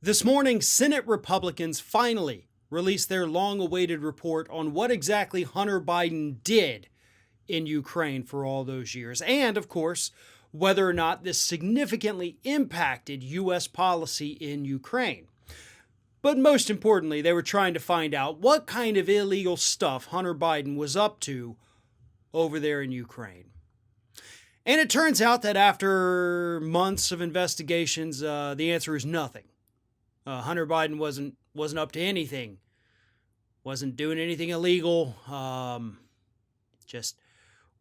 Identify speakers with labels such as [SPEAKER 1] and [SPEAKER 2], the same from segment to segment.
[SPEAKER 1] This morning, Senate Republicans finally released their long awaited report on what exactly Hunter Biden did in Ukraine for all those years, and, of course, whether or not this significantly impacted U.S. policy in Ukraine. But most importantly, they were trying to find out what kind of illegal stuff Hunter Biden was up to over there in Ukraine. And it turns out that after months of investigations, the answer is nothing. Hunter Biden wasn't up to anything, wasn't doing anything illegal, just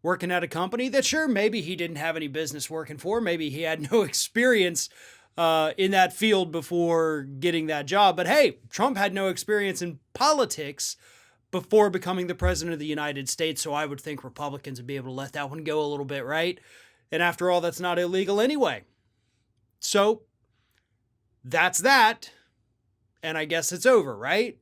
[SPEAKER 1] working at a company that sure, maybe he didn't have any business working for, maybe he had no experience in that field before getting that job. But hey, Trump had no experience in politics before becoming the president of the United States, so I would think Republicans would be able to let that one go a little bit, right? And after all, that's not illegal anyway. So that's that, and I guess it's over, right?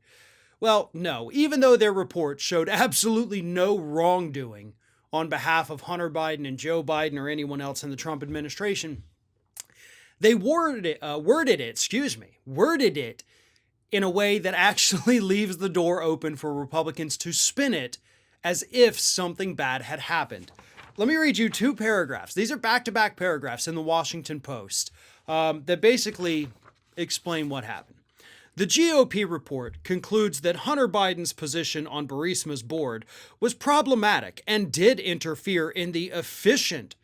[SPEAKER 1] Well, no. Even though their report showed absolutely no wrongdoing on behalf of Hunter Biden and Joe Biden or anyone else in the Trump administration, they worded it in a way that actually leaves the door open for Republicans to spin it as if something bad had happened. Let me read you two paragraphs. These are back-to-back paragraphs in the Washington Post that basically explain what happened. The GOP report concludes that Hunter Biden's position on Burisma's board was problematic and did interfere in the efficient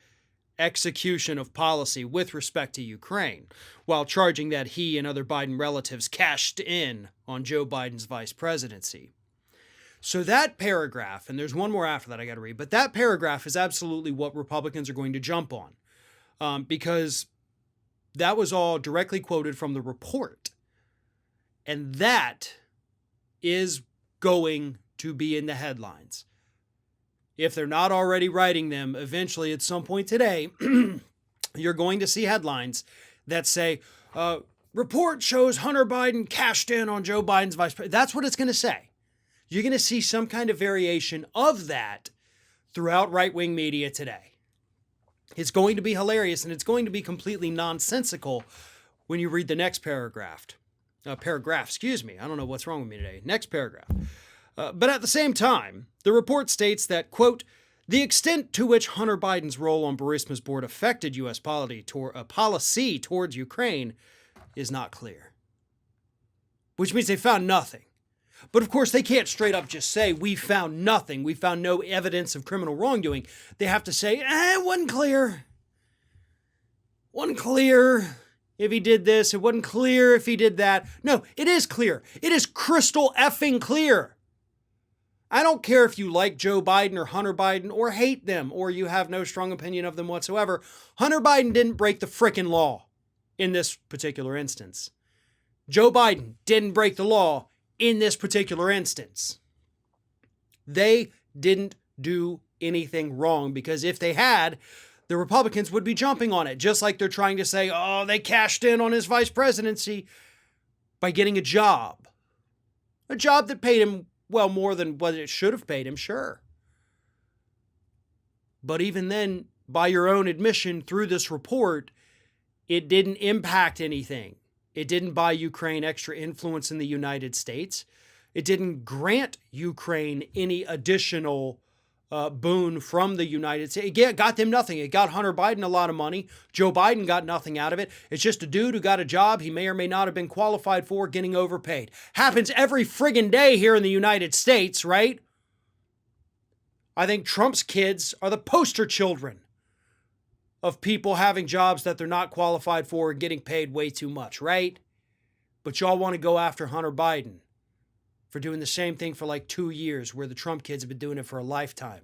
[SPEAKER 1] execution of policy with respect to Ukraine, while charging that he and other Biden relatives cashed in on Joe Biden's vice presidency. So that paragraph, and there's one more after that I got to read, but that paragraph is absolutely what Republicans are going to jump on because that was all directly quoted from the report. And that is going to be in the headlines. If they're not already writing them, eventually at some point today, you're going to see headlines that say, report shows Hunter Biden cashed in on Joe Biden's vice president. That's what it's going to say. You're going to see some kind of variation of that throughout right-wing media today. It's going to be hilarious, and it's going to be completely nonsensical when you read the next paragraph. I don't know what's wrong with me today. Next paragraph. But at the same time, the report states that, quote, the extent to which Hunter Biden's role on Burisma's board affected U.S. policy towards Ukraine is not clear. Which means they found nothing. But of course, they can't straight up just say, we found nothing. We found no evidence of criminal wrongdoing. They have to say, it wasn't clear. Wasn't clear if he did this. It wasn't clear if he did that. No, it is clear. It is crystal effing clear. I don't care if you like Joe Biden or Hunter Biden or hate them or you have no strong opinion of them whatsoever. Hunter Biden didn't break the frickin' law in this particular instance. Joe Biden didn't break the law in this particular instance. They didn't do anything wrong because if they had, the Republicans would be jumping on it, just like they're trying to say, they cashed in on his vice presidency by getting a job. A job that paid him, well, more than what it should have paid him, sure. But even then, by your own admission through this report, it didn't impact anything. It didn't buy Ukraine extra influence in the United States. It didn't grant Ukraine any additional boon from the United States. It got them nothing. It got Hunter Biden a lot of money. Joe Biden got nothing out of it. It's just a dude who got a job he may or may not have been qualified for getting overpaid. Happens every friggin' day here in the United States, right? I think Trump's kids are the poster children of people having jobs that they're not qualified for and getting paid way too much, right? But y'all want to go after Hunter Biden for doing the same thing for like 2 years, where the Trump kids have been doing it for a lifetime.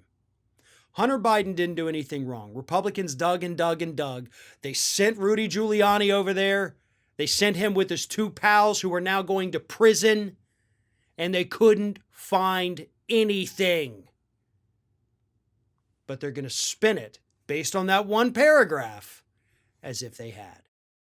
[SPEAKER 1] Hunter Biden didn't do anything wrong. Republicans dug and dug and dug. They sent Rudy Giuliani over there. They sent him with his two pals who are now going to prison, and they couldn't find anything. But they're going to spin it based on that one paragraph as if they had.